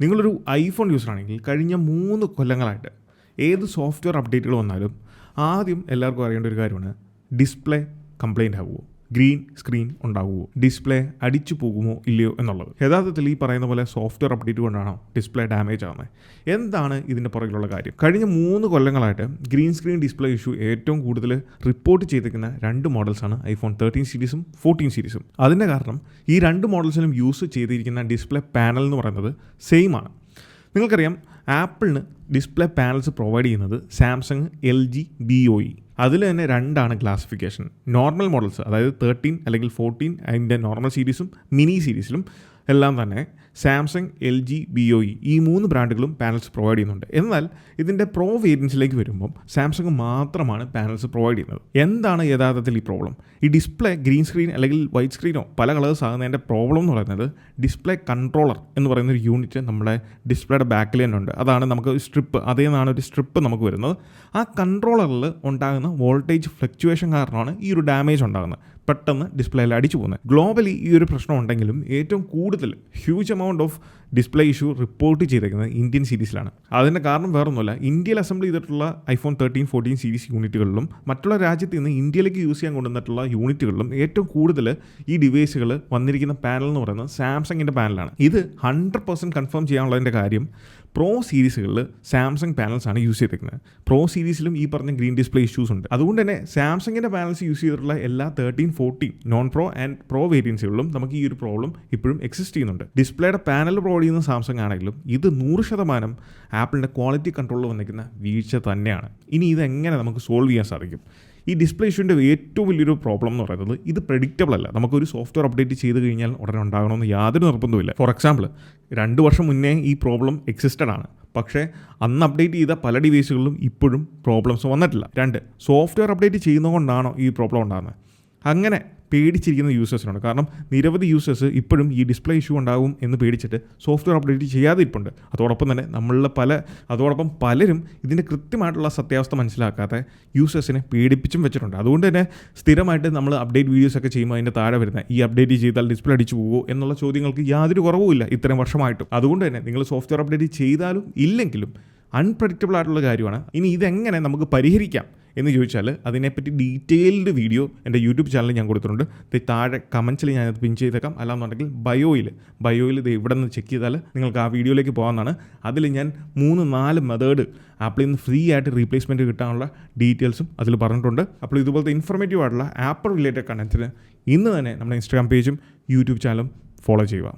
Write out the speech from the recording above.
നിങ്ങളൊരു ഐഫോൺ യൂസറാണെങ്കിൽ കഴിഞ്ഞ 3 കൊല്ലങ്ങളായിട്ട് ഏത് സോഫ്റ്റ്വെയർ അപ്ഡേറ്റുകൾ വന്നാലും ആദ്യം എല്ലാവർക്കും അറിയേണ്ട ഒരു കാര്യമാണ് ഡിസ്പ്ലേ കംപ്ലൈൻ്റ് ആകുമോ, ഗ്രീൻ സ്ക്രീൻ ഉണ്ടാകുമോ, ഡിസ്പ്ലേ അടിച്ചു പോകുമോ ഇല്ലയോ എന്നുള്ളത്. യഥാർത്ഥത്തിൽ ഈ പറയുന്ന പോലെ സോഫ്റ്റ്വെയർ അപ്ഡേറ്റ് കൊണ്ടാണോ ഡിസ്പ്ലേ ഡാമേജ് ആവുന്നത്? എന്താണ് ഇതിൻ്റെ പുറകിലുള്ള കാര്യം? കഴിഞ്ഞ 3 കൊല്ലങ്ങളായിട്ട് ഗ്രീൻ സ്ക്രീൻ ഡിസ്പ്ലേ ഇഷ്യൂ ഏറ്റവും കൂടുതൽ റിപ്പോർട്ട് ചെയ്തിരിക്കുന്ന 2 മോഡൽസാണ് ഐഫോൺ 13 സീരീസും 14 സീരീസും. അതിൻ്റെ കാരണം ഈ 2 മോഡൽസിലും യൂസ് ചെയ്തിരിക്കുന്ന ഡിസ്പ്ലേ പാനൽ എന്ന് പറയുന്നത് സെയിം ആണ്. നിങ്ങൾക്കറിയാം, ആപ്പിളിന് ഡിസ്പ്ലേ പാനൽസ് പ്രൊവൈഡ് ചെയ്യുന്നത് സാംസങ്, LG, BOE. അതിൽ തന്നെ 2 ക്ലാസിഫിക്കേഷൻ. നോർമൽ മോഡൽസ്, അതായത് 13 അല്ലെങ്കിൽ 14 അതിൻ്റെ നോർമൽ സീരീസും മിനി സീരീസിലും എല്ലാം തന്നെ സാംസങ്, LG, BOE ഈ 3 ബ്രാൻഡുകളും പാനൽസ് പ്രൊവൈഡ് ചെയ്യുന്നുണ്ട്. എന്നാൽ ഇതിൻ്റെ പ്രോ വേരിയൻസിലേക്ക് വരുമ്പം സാംസങ് മാത്രമാണ് പാനൽസ് പ്രൊവൈഡ് ചെയ്യുന്നത്. എന്താണ് യഥാർത്ഥത്തിൽ ഈ പ്രോബ്ലം? ഈ ഡിസ്പ്ലേ ഗ്രീൻ സ്ക്രീൻ അല്ലെങ്കിൽ വൈറ്റ് സ്ക്രീനോ പല കളേഴ്സ് ആകുന്നതിൻ്റെ പ്രോബ്ലം എന്ന് പറയുന്നത് ഡിസ്പ്ലേ കൺട്രോളർ എന്ന് പറയുന്ന ഒരു യൂണിറ്റ് നമ്മുടെ ഡിസ്പ്ലേയുടെ ബാക്കിൽ തന്നെ ഉണ്ട്. അതാണ് നമുക്ക് സ്ട്രിപ്പ്, അതേ നിന്നാണ് ഒരു സ്ട്രിപ്പ് നമുക്ക് വരുന്നത്. ആ കൺട്രോളറിൽ ഉണ്ടാകുന്ന വോൾട്ടേജ് ഫ്ലക്ച്വേഷൻ കാരണമാണ് ഈ ഒരു ഡാമേജ് ഉണ്ടാകുന്നത്, പെട്ടെന്ന് ഡിസ്പ്ലേയിൽ അടിച്ചു പോകുന്നത്. ഗ്ലോബലി ഈ ഒരു പ്രശ്നം ഉണ്ടെങ്കിലും ഏറ്റവും കൂടുതൽ huge amount of display issue report ചെയ്തേക്കുന്നത് ഇന്ത്യൻ സീരീസിലാണ്. അതിൻ്റെ കാരണം വേറൊന്നുമല്ല, ഇന്ത്യയിൽ അസംബിൾ ചെയ്തിട്ടുള്ള ഐഫോൺ 13, 14 സീരീസ് യൂണിറ്റുകളിലും മറ്റുള്ള രാജ്യത്ത് നിന്ന് ഇന്ത്യയിലേക്ക് യൂസ് ചെയ്യാൻ കൊണ്ടുവന്നിട്ടുള്ള യൂണിറ്റുകളിലും ഏറ്റവും കൂടുതൽ ഈ ഡിവൈസുകൾ വന്നിരിക്കുന്ന പാനൽ എന്ന് പറയുന്നത് സാംസങ്ങിൻ്റെ പാനലാണ്. ഇത് 100% കൺഫേം ചെയ്യാനുള്ളതിൻ്റെ കാര്യം പ്രോ സീരീസുകളിൽ സാംസങ് പാനൽസാണ് യൂസ് ചെയ്തിരിക്കുന്നത്. പ്രോ സീരീസിലും ഈ പറഞ്ഞ ഗ്രീൻ ഡിസ്പ്ലേ ഇഷ്യൂസ് ഉണ്ട്. അതുകൊണ്ട് തന്നെ സാംസങ്ങിൻ്റെ പാനൽസ് യൂസ് ചെയ്തിട്ടുള്ള എല്ലാ 13, 14 നോൺ പ്രോ ആൻഡ് പ്രോ വേരിയൻസുകളിലും നമുക്ക് ഈ ഒരു പ്രോബ്ലം ഇപ്പോഴും എക്സിസ്റ്റ് ചെയ്യുന്നുണ്ട്. ഡിസ്പ്ലേയുടെ പാനൽ പ്രൊവൈഡ് ചെയ്യുന്ന സാംസങ് ആണെങ്കിലും ഇത് 100% ആപ്പിളിൻ്റെ ക്വാളിറ്റി കൺട്രോളിൽ വന്നിരിക്കുന്ന വീഴ്ച തന്നെയാണ്. ഇനി ഇതെങ്ങനെ നമുക്ക് സോൾവ് ചെയ്യാൻ സാധിക്കും? ഈ ഡിസ്പ്ലേ ഇഷ്യൂവിൻ്റെ ഏറ്റവും വലിയൊരു പ്രോബ്ലം എന്ന് പറയുന്നത് ഇത് പ്രെഡിക്റ്റബിൾ അല്ല. നമുക്കൊരു സോഫ്റ്റ്വെയർ അപ്ഡേറ്റ് ചെയ്ത് കഴിഞ്ഞാൽ ഉടനെ ഉണ്ടാകണമെന്ന് യാതൊരു നിർബന്ധമില്ല. ഫോർ എക്സാമ്പിൾ, 2 വർഷം മുന്നേ ഈ പ്രോബ്ലം എക്സിസ്റ്റഡ് ആണ്, പക്ഷേ അന്ന് അപ്ഡേറ്റ് ചെയ്ത പല ഡിവൈസുകളിലും ഇപ്പോഴും പ്രോബ്ലംസ് വന്നിട്ടില്ല. 2, സോഫ്റ്റ്വെയർ അപ്ഡേറ്റ് ചെയ്യുന്നതുകൊണ്ടാണോ ഈ പ്രോബ്ലം ഉണ്ടാകുന്നത്? അങ്ങനെ പേടിച്ചിരിക്കുന്ന യൂസേഴ്സിനുണ്ട്. കാരണം നിരവധി യൂസേഴ്സ് ഇപ്പോഴും ഈ ഡിസ്പ്ലേ ഇഷ്യൂ ഉണ്ടാകും എന്ന് പേടിച്ചിട്ട് സോഫ്റ്റ്വെയർ അപ്ഡേറ്റ് ചെയ്യാതെ ഇരിപ്പുണ്ട്. അതോടൊപ്പം തന്നെ അതോടൊപ്പം പലരും ഇതിൻ്റെ കൃത്യമായിട്ടുള്ള സത്യാവസ്ഥ മനസ്സിലാക്കാതെ യൂസേഴ്സിനെ പേടിപ്പിച്ചും വെച്ചിട്ടുണ്ട്. അതുകൊണ്ട് തന്നെ സ്ഥിരമായിട്ട് നമ്മൾ അപ്ഡേറ്റ് വീഡിയോസൊക്കെ ചെയ്യുമ്പോൾ അതിൻ്റെ താഴെ വരുന്ന ഈ അപ്ഡേറ്റ് ചെയ്താൽ ഡിസ്പ്ലേ അടിച്ചു പോകുമോ എന്നുള്ള ചോദ്യങ്ങൾക്ക് യാതൊരു കുറവുമില്ല ഇത്രയും വർഷമായിട്ടും. അതുകൊണ്ട് തന്നെ നിങ്ങൾ സോഫ്റ്റ്വെയർ അപ്ഡേറ്റ് ചെയ്താലും ഇല്ലെങ്കിലും അൺപ്രഡിക്റ്റബിൾ ആയിട്ടുള്ള കാര്യമാണ്. ഇനി ഇതെങ്ങനെ നമുക്ക് പരിഹരിക്കാം എന്ന് ചോദിച്ചാൽ അതിനെപ്പറ്റി ഡീറ്റെയിൽഡ് വീഡിയോ എൻ്റെ യൂട്യൂബ് ചാനലിൽ ഞാൻ കൊടുത്തിട്ടുണ്ട്. താഴെ കമൻസിൽ ഞാനത് പിൻ ചെയ്തേക്കാം. അല്ലാന്നുണ്ടെങ്കിൽ ബയോയിൽ ഇത് ഇവിടെ നിന്ന് ചെക്ക് ചെയ്താൽ നിങ്ങൾക്ക് ആ വീഡിയോയിലേക്ക് പോകാവുന്നതാണ്. അതിൽ ഞാൻ 3-4 മെത്തേഡ് ആപ്പിളിൽ നിന്ന് ഫ്രീ ആയിട്ട് റീപ്ലേസ്മെൻറ്റ് കിട്ടാനുള്ള ഡീറ്റെയിൽസും അതിൽ പറഞ്ഞിട്ടുണ്ട്. അപ്പോൾ ഇതുപോലത്തെ ഇൻഫോർമേറ്റീവ് ആയിട്ടുള്ള ആപ്പിൾ റിലേറ്റഡ് കണ്ടൻറ്റിന് ഇന്ന് തന്നെ നമ്മുടെ ഇൻസ്റ്റാഗ്രാം പേജും യൂട്യൂബ് ചാനലും ഫോളോ ചെയ്യുക.